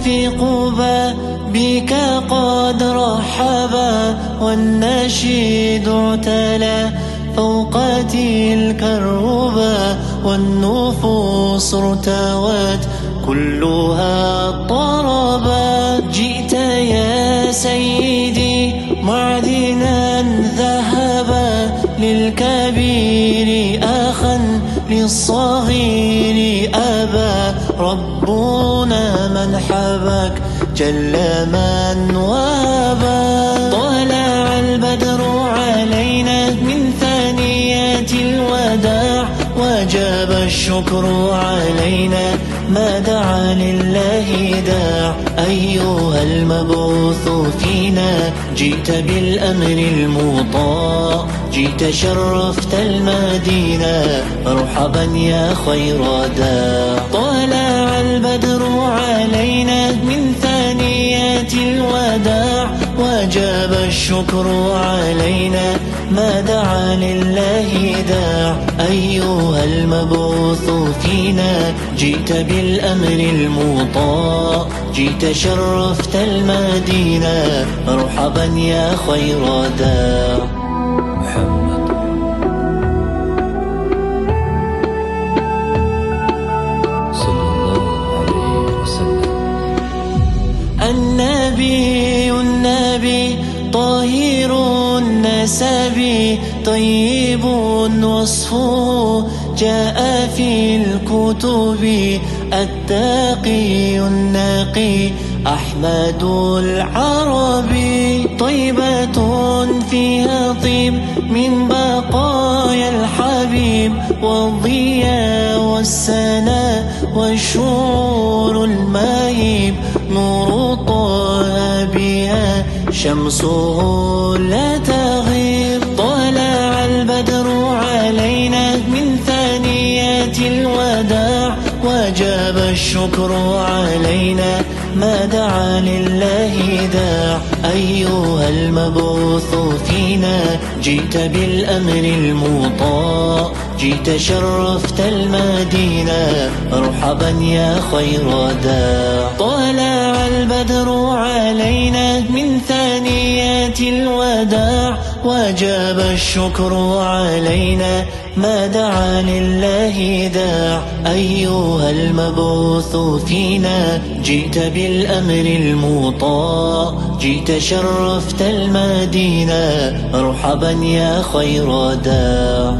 في قبى بك قد رحبا، والنشيد اعتلى فوق تلك الربا، والنفوس ارتوت كلها طربا. جئت يا سيدي معدنا ذهبا، للكبير أخا للصغير أبا، ربنا من حبك جل من وابا. طلع البدر علينا من ثنيات الوداع، وجب الشكر علينا ما دعا لله داع. أيها المبعوث فينا جئت بالأمر المطاع، جئت شرفت المدينة مرحبا يا خير داع. طلع البدر علينا من ثنيات الوداع، وجب الشكر علينا ما دعا لله داع. أيها المبعوث فينا جئت بالأمر المطاع، جئت شرفت المدينة مرحبا يا خير داع. محمد صلى الله عليه وسلم. النبي طاهر النسب، طيب وصفه جاء في الكتب. التقي النقي أحمد العربي، طيبة فيها طيب من بقايا الحبيب، والضياء والسناء والشعور المهيب. نور طه بها شمسه لا تغيب. طلع البدر علينا من ثنيات الوداع، وجب الشكر علينا ما دعا لله داع. أيها المبعوث فينا جئت بالأمر المطاع، جئت شرفت المدينة مرحبا يا خير داع. طلع البدر علينا من ثنيات الوداع، وجب الشكر علينا ما دعا لله داع. أيها المبعوث فينا جئت بالأمر المطاع، جئت شرفت المدينة مرحبا يا خير داع.